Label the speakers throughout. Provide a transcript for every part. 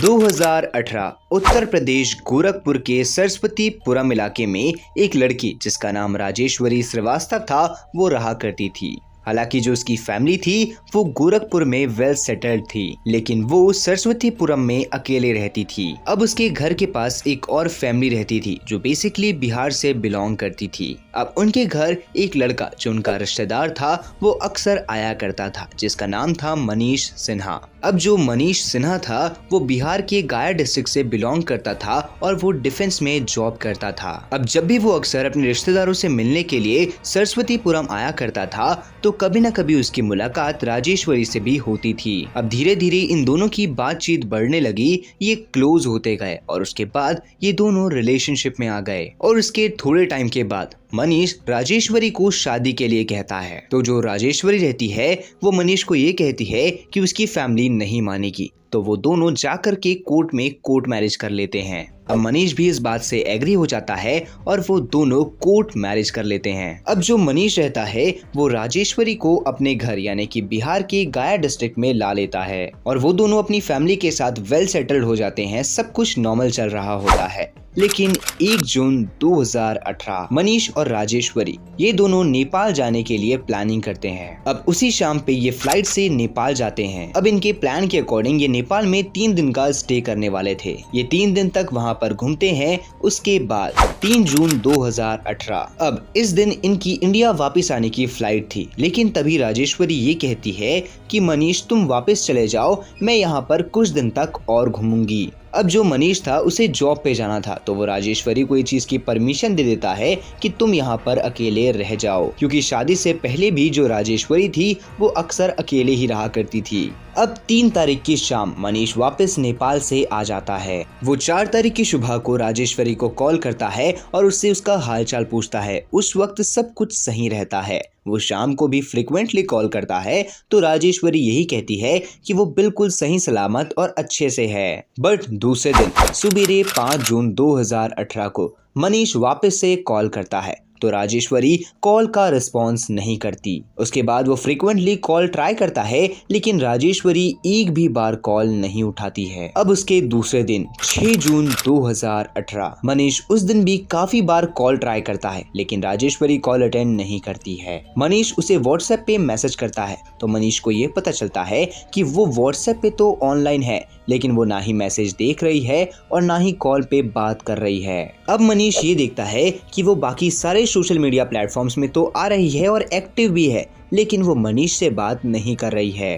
Speaker 1: 2018 उत्तर प्रदेश गोरखपुर के सरस्वतीपुरम इलाके में एक लड़की जिसका नाम राजेश्वरी श्रीवास्तव था वो रहा करती थी। हालांकि जो उसकी फैमिली थी वो गोरखपुर में वेल सेटल्ड थी, लेकिन वो सरस्वतीपुरम में अकेले रहती थी। अब उसके घर के पास एक और फैमिली रहती थी जो बेसिकली बिहार से बिलोंग करती थी। अब उनके घर एक लड़का जो उनका रिश्तेदार था वो अक्सर आया करता था, जिसका नाम था मनीष सिन्हा। अब जो मनीष सिन्हा था वो बिहार के गया डिस्ट्रिक्ट से बिलोंग करता था और वो डिफेंस में जॉब करता था। अब जब भी वो अक्सर अपने रिश्तेदारों से मिलने के लिए सरस्वतीपुरम आया करता था तो कभी न कभी उसकी मुलाकात राजेश्वरी से भी होती थी। अब धीरे धीरे इन दोनों की बातचीत बढ़ने लगी, ये क्लोज होते गए और उसके बाद ये दोनों रिलेशनशिप में आ गए। और उसके थोड़े टाइम के बाद मनीष राजेश्वरी को शादी के लिए कहता है। तो जो राजेश्वरी रहती है वो मनीष को ये कहती है कि उसकी फैमिली नहीं मानेगी, तो वो दोनों जाकर के कोर्ट में कोर्ट मैरिज कर लेते हैं। अब मनीष भी इस बात से एग्री हो जाता है और वो दोनों कोर्ट मैरिज कर लेते हैं। अब जो मनीष रहता है वो राजेश्वरी को अपने घर यानी कि बिहार के गया डिस्ट्रिक्ट में ला लेता है और वो दोनों अपनी फैमिली के साथ वेल सेटल्ड हो जाते हैं। सब कुछ नॉर्मल चल रहा होता है। लेकिन 1 जून 2018 मनीष और राजेश्वरी ये दोनों नेपाल जाने के लिए प्लानिंग करते हैं। अब उसी शाम पे ये फ्लाइट से नेपाल जाते हैं। अब इनके प्लान के अकॉर्डिंग ये नेपाल में 3 दिन का स्टे करने वाले थे। ये 3 दिन तक वहाँ पर घूमते हैं। उसके बाद 3 जून 2018 अब इस दिन इनकी इंडिया वापस आने की फ्लाइट थी, लेकिन तभी राजेश्वरी ये कहती है कि मनीष तुम वापस चले जाओ, मैं यहाँ पर कुछ दिन तक और घूमूंगी। अब जो मनीष था उसे जॉब पे जाना था, तो वो राजेश्वरी को ये चीज की परमिशन दे देता है कि तुम यहाँ पर अकेले रह जाओ, क्योंकि शादी से पहले भी जो राजेश्वरी थी वो अक्सर अकेले ही रहा करती थी। अब 3 तारीख की शाम मनीष वापस नेपाल से आ जाता है। वो 4 तारीख की सुबह को राजेश्वरी को कॉल करता है और उससे उसका हालचाल पूछता है। उस वक्त सब कुछ सही रहता है। वो शाम को भी फ्रिक्वेंटली कॉल करता है तो राजेश्वरी यही कहती है कि वो बिल्कुल सही सलामत और अच्छे से है। बट दूसरे दिन सुबेरे 5 जून 2018 को मनीष वापस से कॉल करता है तो राजेश्वरी कॉल का रिस्पॉन्स नहीं करती। उसके बाद वो फ्रिक्वेंटली कॉल ट्राई करता है, लेकिन राजेश्वरी एक भी बार कॉल नहीं उठाती है। अब उसके दूसरे दिन 6 जून 2018 मनीष उस दिन भी काफी बार कॉल ट्राई करता है, लेकिन राजेश्वरी कॉल अटेंड नहीं करती है। मनीष उसे व्हाट्सएप पे मैसेज करता है तो मनीष को ये पता चलता है कि वो व्हाट्सएप पे तो ऑनलाइन है, लेकिन वो ना ही मैसेज देख रही है और ना ही कॉल पे बात कर रही है। अब मनीष ये देखता है कि वो बाकी सारे सोशल मीडिया प्लेटफॉर्म्स में तो आ रही है और एक्टिव भी है, लेकिन वो मनीष से बात नहीं कर रही है।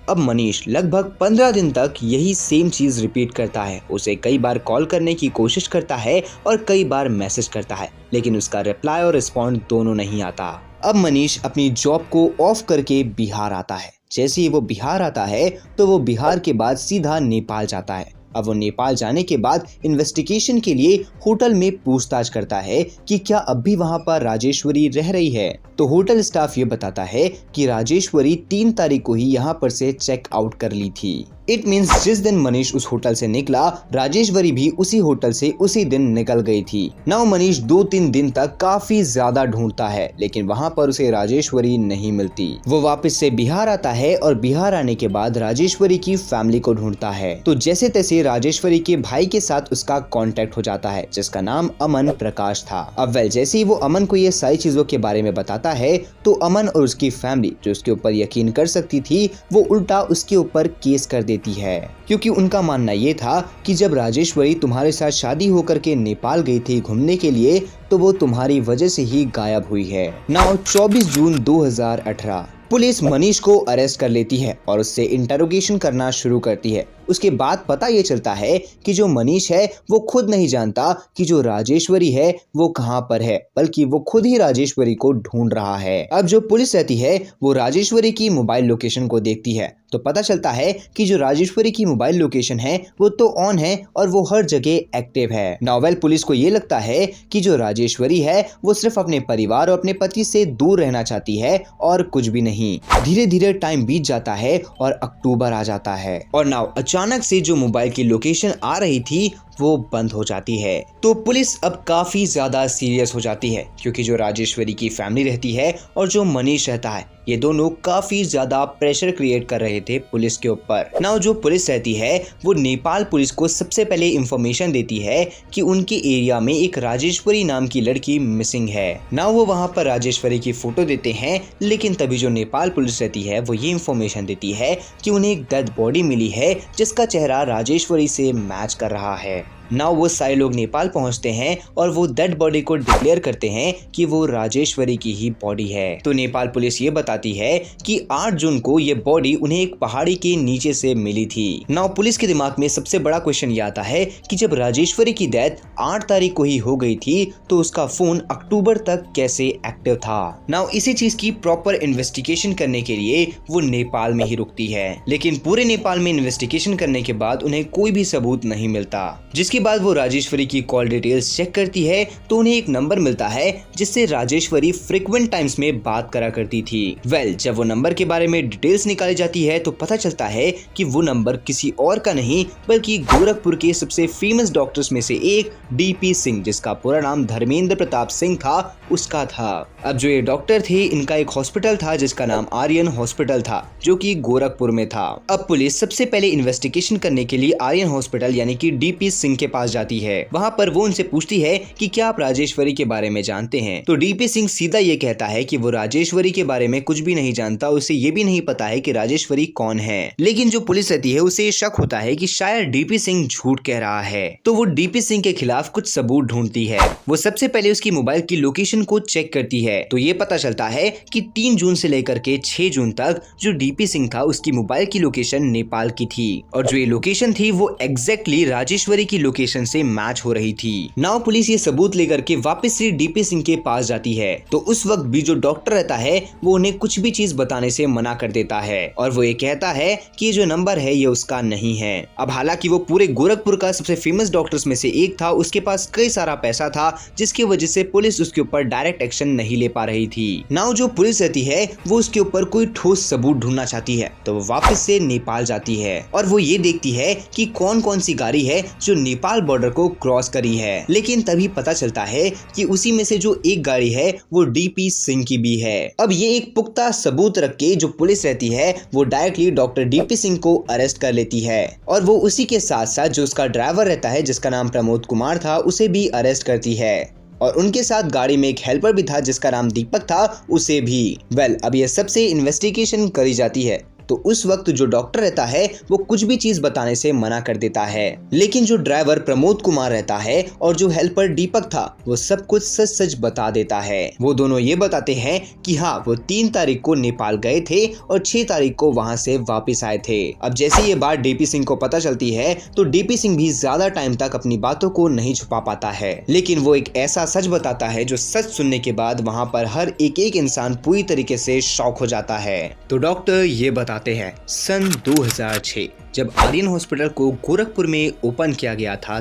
Speaker 1: अब मनीष लगभग 15 दिन तक यही सेम चीज रिपीट करता है। उसे कई बार कॉल करने की कोशिश करता है और कई बार मैसेज करता है, लेकिन उसका रिप्लाई और रिस्पॉन्ड दोनों नहीं आता। अब मनीष अपनी जॉब को ऑफ करके बिहार आता है। जैसे ही वो बिहार आता है तो वो बिहार के बाद सीधा नेपाल जाता है। अब वो नेपाल जाने के बाद इन्वेस्टिगेशन के लिए होटल में पूछताछ करता है कि क्या अब भी वहां पर राजेश्वरी रह रही है। तो होटल स्टाफ ये बताता है कि राजेश्वरी 3 तारीख को ही यहाँ पर से चेक आउट कर ली थी। इट मीन्स जिस दिन मनीष उस होटल से निकला राजेश्वरी भी उसी होटल से उसी दिन निकल गई थी। नाउ मनीष 2-3 दिन तक काफी ज्यादा ढूंढता है, लेकिन वहां पर उसे राजेश्वरी नहीं मिलती। वो वापस से बिहार आता है और बिहार आने के बाद राजेश्वरी की फैमिली को ढूंढता है। तो जैसे तैसे राजेश्वरी के भाई के साथ उसका कांटेक्ट हो जाता है, जिसका नाम अमन प्रकाश था। अब जैसे ही वो अमन को ये सारी चीजों के बारे में बताता है तो अमन और उसकी फैमिली जो उसके ऊपर यकीन कर सकती थी वो उल्टा उसके ऊपर केस कर देती है, क्योंकि उनका मानना ये था कि जब राजेश्वरी तुम्हारे साथ शादी होकर के नेपाल गई थी घूमने के लिए तो वो तुम्हारी वजह से ही गायब हुई है। नाउ 24 जून 2018 पुलिस मनीष को अरेस्ट कर लेती है और उससे इंटरोगेशन करना शुरू करती है। उसके बाद पता ये चलता है कि जो मनीष है वो खुद नहीं जानता कि जो राजेश्वरी है वो कहाँ पर है, बल्कि वो खुद ही राजेश्वरी को ढूंढ रहा है। अब जो पुलिस रहती है वो राजेश्वरी की मोबाइल लोकेशन को देखती है तो पता चलता है कि जो राजेश्वरी की मोबाइल लोकेशन है वो तो ऑन है और वो हर जगह एक्टिव है। नावेल पुलिस को ये लगता है कि जो राजेश्वरी है वो सिर्फ अपने परिवार और अपने पति से दूर रहना चाहती है और कुछ भी नहीं। धीरे धीरे टाइम बीत जाता है और अक्टूबर आ जाता है और नाउ अचानक से जो मोबाइल की लोकेशन आ रही थी वो बंद हो जाती है। तो पुलिस अब काफी ज्यादा सीरियस हो जाती है, क्योंकि जो राजेश्वरी की फैमिली रहती है और जो मनीष रहता है, ये दोनों काफी ज्यादा प्रेशर क्रिएट कर रहे थे पुलिस के ऊपर। नाउ जो पुलिस रहती है वो नेपाल पुलिस को सबसे पहले इंफॉर्मेशन देती है कि उनके एरिया में एक राजेश्वरी नाम की लड़की मिसिंग है। नाउ वो वहां पर राजेश्वरी की फोटो देते हैं, लेकिन तभी जो नेपाल पुलिस रहती है वो ये इंफॉर्मेशन देती है कि उन्हें एक डेड बॉडी मिली है जिसका चेहरा राजेश्वरी से मैच कर रहा है। नाउ वो सारे लोग नेपाल पहुंचते हैं और वो डेड बॉडी को डिक्लेयर करते हैं कि वो राजेश्वरी की ही बॉडी है। तो नेपाल पुलिस ये बताती है कि 8 जून को ये बॉडी उन्हें एक पहाड़ी के नीचे से मिली थी। नाउ पुलिस के दिमाग में सबसे बड़ा क्वेश्चन ये आता है कि जब राजेश्वरी की डेथ 8 तारीख को ही हो गई थी तो उसका फोन अक्टूबर तक कैसे एक्टिव था। नाउ इसी चीज की प्रॉपर इन्वेस्टिगेशन करने के लिए वो नेपाल में ही रुकती है, लेकिन पूरे नेपाल में इन्वेस्टिगेशन करने के बाद उन्हें कोई भी सबूत नहीं मिलता। जिसके बाद वो राजेश्वरी की कॉल डिटेल्स चेक करती है तो उन्हें एक नंबर मिलता है जिससे राजेश्वरी फ्रीक्वेंट टाइम्स में बात करा करती थी। जब वो नंबर के बारे में डिटेल्स निकाली जाती है तो पता चलता है कि वो नंबर किसी और का नहीं बल्कि गोरखपुर के सबसे फेमस डॉक्टर्स में से एक डीपी सिंह, जिसका पूरा नाम धर्मेंद्र प्रताप सिंह था, उसका था। अब जो ये डॉक्टर थे, इनका एक हॉस्पिटल था जिसका नाम आर्यन हॉस्पिटल था, जो कि गोरखपुर में था। अब पुलिस सबसे पहले इन्वेस्टिगेशन करने के लिए आर्यन हॉस्पिटल यानी कि डीपी सिंह के पास जाती है। वहां पर वो उनसे पूछती है कि क्या आप राजेश्वरी के बारे में जानते हैं। तो डीपी सिंह सीधा ये कहता है कि वो राजेश्वरी के बारे में कुछ भी नहीं जानता, उसे ये भी नहीं पता है कि राजेश्वरी कौन है। लेकिन जो पुलिस रहती है उसे शक होता है कि शायद डीपी सिंह झूठ कह रहा है, तो वो डीपी सिंह के खिलाफ कुछ सबूत ढूंढती है। वो सबसे पहले उसकी मोबाइल की लोकेशन को चेक करती है, तो ये पता चलता है कि 3 जून से लेकर के 6 जून तक जो डीपी सिंह था उसकी मोबाइल की लोकेशन नेपाल की थी, और जो ये लोकेशन थी वो एग्जैक्टली राजेश्वरी की लोकेशन से मैच हो रही थी। नाउ पुलिस ये सबूत लेकर के वापस से डीपी सिंह के पास जाती है, तो उस वक्त भी जो डॉक्टर रहता है वो उन्हें कुछ भी चीज बताने से मना कर देता है, और वो ये कहता है कि ये जो नंबर है ये उसका नहीं है। अब हालांकि वो पूरे गोरखपुर का सबसे फेमस डॉक्टर्स में से एक था, उसके पास कई सारा पैसा था, जिसकी वजह से पुलिस उसके ऊपर डायरेक्ट एक्शन नहीं ले पा रही थी। नाउ जो पुलिस रहती है वो उसके ऊपर कोई ठोस सबूत ढूंढना चाहती है, तो वो वापस से नेपाल जाती है और वो ये देखती है कि कौन कौन सी गाड़ी है जो नेपाल बॉर्डर को क्रॉस करी है। लेकिन तभी पता चलता है कि उसी में से जो एक गाड़ी है वो डीपी सिंह की भी है। अब ये एक पुख्ता सबूत रख के जो पुलिस रहती है वो डायरेक्टली डॉक्टर डीपी सिंह को अरेस्ट कर लेती है, और वो उसी के साथ साथ जो उसका ड्राइवर रहता है जिसका नाम प्रमोद कुमार था उसे भी अरेस्ट करती है, और उनके साथ गाड़ी में एक हेल्पर भी था जिसका नाम दीपक था, उसे भी। अब ये सबसे इन्वेस्टिगेशन करी जाती है, तो उस वक्त जो डॉक्टर रहता है वो कुछ भी चीज बताने से मना कर देता है, लेकिन जो ड्राइवर प्रमोद कुमार रहता है और जो हेल्पर दीपक था वो सब कुछ सच सच बता देता है। वो दोनों ये बताते हैं कि हाँ, वो 3 तारीख को नेपाल गए थे और 6 तारीख को वहां से वापस आए थे। अब जैसे ये बात डीपी सिंह को पता चलती है तो डीपी सिंह भी ज्यादा टाइम तक अपनी बातों को नहीं छुपा पाता है, लेकिन वो एक ऐसा सच बताता है जो सच सुनने के बाद वहां पर हर एक इंसान पूरी तरीके से शॉक हो जाता है। तो डॉक्टर ये बताते हैं सन 2006 जब आर्यन हॉस्पिटल को गोरखपुर में ओपन किया गया था,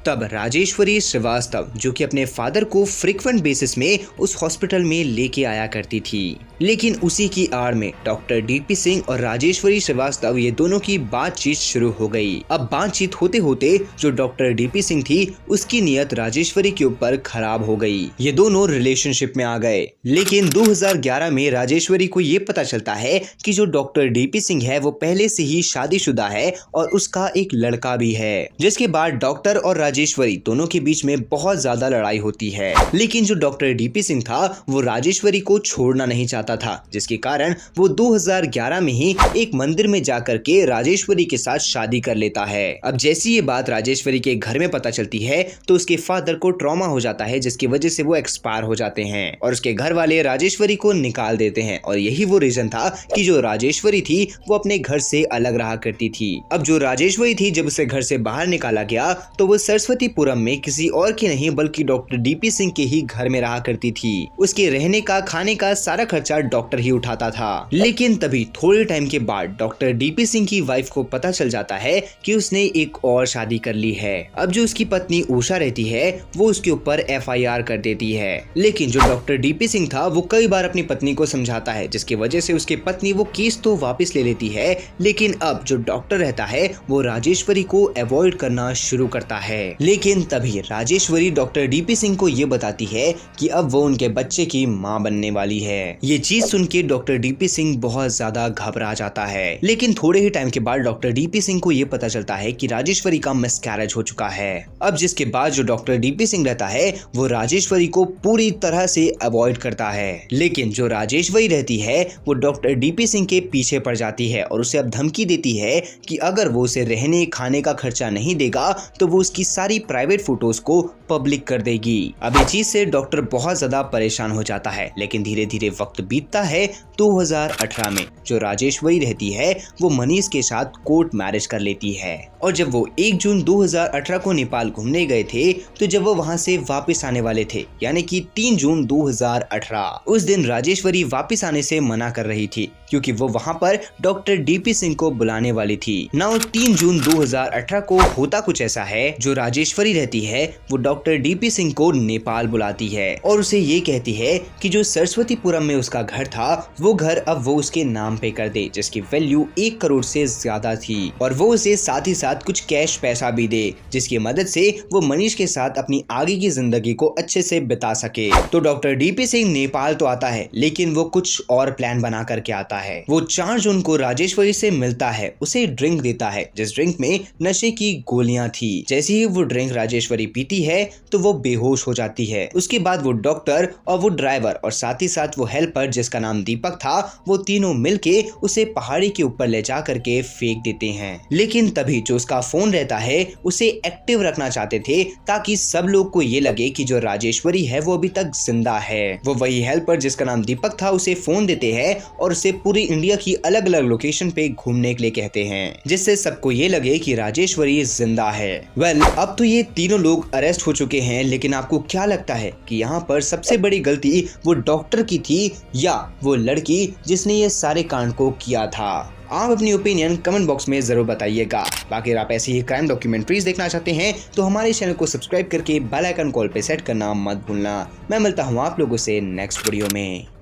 Speaker 1: तब राजेश्वरी श्रीवास्तव जो कि अपने फादर को फ्रीक्वेंट बेसिस में उस हॉस्पिटल में लेके आया करती थी, लेकिन उसी की आड़ में डॉक्टर डीपी सिंह और राजेश्वरी श्रीवास्तव ये दोनों की बातचीत शुरू हो गई। अब बातचीत होते होते जो डॉक्टर डीपी सिंह थी उसकी नीयत राजेश्वरी के ऊपर खराब हो गई, ये दोनों रिलेशनशिप में आ गए। लेकिन 2011 में राजेश्वरी को ये पता चलता है कि जो डॉक्टर डीपी सिंह है वो पहले से ही शादीशुदा है और उसका एक लड़का भी है, जिसके बाद डॉक्टर और राजेश्वरी दोनों के बीच में बहुत ज्यादा लड़ाई होती है। लेकिन जो डॉक्टर डीपी सिंह था वो राजेश्वरी को छोड़ना नहीं चाहता था, जिसके कारण वो 2011 में ही एक मंदिर में जाकर के राजेश्वरी के साथ शादी कर लेता है। अब जैसी ये बात राजेश्वरी के घर में पता चलती है तो उसके फादर को ट्रॉमा हो जाता है, जिसकी वजह से वो एक्सपायर हो जाते हैं और उसके घर वाले राजेश्वरी को निकाल देते हैं, और यही वो रीजन था कि जो राजेश्वरी थी वो अपने घर से अलग रहा करती थी। अब जो राजेश्वरी थी जब उसे घर से बाहर निकाला गया तो वो सरस्वतीपुरम में किसी और की नहीं बल्कि डॉक्टर डीपी सिंह के ही घर में रहा करती थी। उसके रहने का खाने का सारा खर्चा डॉक्टर ही उठाता था। लेकिन तभी थोड़े टाइम के बाद डॉक्टर डीपी सिंह की वाइफ को पता चल जाता है कि उसने एक और शादी कर ली है। अब जो उसकी पत्नी उषा रहती है वो उसके ऊपर FIR कर देती है, लेकिन जो डॉक्टर डीपी सिंह था वो कई बार अपनी पत्नी को समझाता है, जिसकी वजह से उसकी पत्नी वो केस तो वापस ले लेती है। लेकिन अब जो डॉक्टर रहता है वो राजेश्वरी को अवॉइड करना शुरू करता है। लेकिन तभी राजेश्वरी डॉक्टर डीपी सिंह को ये बताती है कि अब वो उनके बच्चे की मां बनने वाली है। ये चीज सुन के डॉक्टर डीपी सिंह बहुत ज्यादा घबरा जाता है। लेकिन थोड़े ही टाइम के बाद डॉक्टर डीपी सिंह को ये पता चलता है कि राजेश्वरी का मिसकैरेज हो चुका है। अब जिसके बाद जो डॉक्टर डीपी सिंह रहता है वो राजेश्वरी को पूरी तरह से अवॉइड करता है। लेकिन जो राजेश्वरी रहती है वो डॉक्टर डीपी सिंह के पीछे पड़ जाती है और उसे अब धमकी देती है कि अगर वो उसे रहने खाने का खर्चा नहीं देगा तो वो उसकी सारी प्राइवेट फोटोज को पब्लिक कर देगी। अब इस चीज से डॉक्टर बहुत ज्यादा परेशान हो जाता है। लेकिन धीरे धीरे वक्त बीतता है। 2018 में जो राजेश्वरी रहती है वो मनीष के साथ कोर्ट मैरिज कर लेती है। और जब वो 1 जून 2018 को नेपाल घूमने गए थे तो जब वो वहां से वापस आने वाले थे यानी कि 3 जून 2018 उस दिन राजेश्वरी वापस आने से मना कर रही थी क्योंकि वो वहां पर डॉक्टर डीपी सिंह को बुलाने वाली थी। नाउ 3 जून 2018 को होता कुछ ऐसा है, जो राजेश्वरी रहती है वो डॉक्टर डीपी सिंह को नेपाल बुलाती है और उसे ये कहती है कि जो सरस्वतीपुरम में उसका घर था वो घर अब वो उसके नाम पे कर दे, जिसकी वैल्यू 1 करोड़ से ज्यादा थी और वो उसे साथ ही साथ कुछ कैश पैसा भी दे जिसकी मदद से वो मनीष के साथ अपनी आगे की जिंदगी को अच्छे से बिता सके। तो डॉक्टर डीपी सिंह नेपाल तो आता है लेकिन वो कुछ और प्लान बना करके आता है। वो 4 जून को राजेश्वरी से मिलता है, उसे ड्रिंक देता है जिस ड्रिंक में नशे की गोलियां थी। जैसे ही वो ड्रिंक राजेश्वरी पीती है तो वो बेहोश हो जाती है। उसके बाद वो डॉक्टर और वो ड्राइवर और साथ ही साथ वो हेल्पर जिसका नाम दीपक था वो तीनों मिलके उसे पहाड़ी के ऊपर ले जा करके फेंक देते हैं। लेकिन तभी जो उसका फोन रहता है उसे एक्टिव रखना चाहते थे ताकि सब लोग को ये लगे कि जो राजेश्वरी है वो अभी तक जिंदा है। वो वही हेल्पर जिसका नाम दीपक था उसे फोन देते हैं और उसे पूरी इंडिया की अलग अलग लोकेशन पे घूमने के लिए कहते हैं जिससे सबको ये लगे कि राजेश्वरी जिंदा है। अब तो ये तीनों लोग अरेस्ट हो चुके हैं, लेकिन आपको क्या लगता है कि यहाँ पर सबसे बड़ी गलती वो डॉक्टर की थी या वो लड़की जिसने ये सारे कांड को किया था? आप अपनी ओपिनियन कमेंट बॉक्स में जरूर बताइएगा। बाकी आप ऐसी ही क्राइम डॉक्यूमेंट्रीज देखना चाहते हैं तो हमारे चैनल को सब्सक्राइब करके बेल आइकन कॉल पे सेट करना मत भूलना। मैं मिलता हूँ आप लोगों से नेक्स्ट वीडियो में।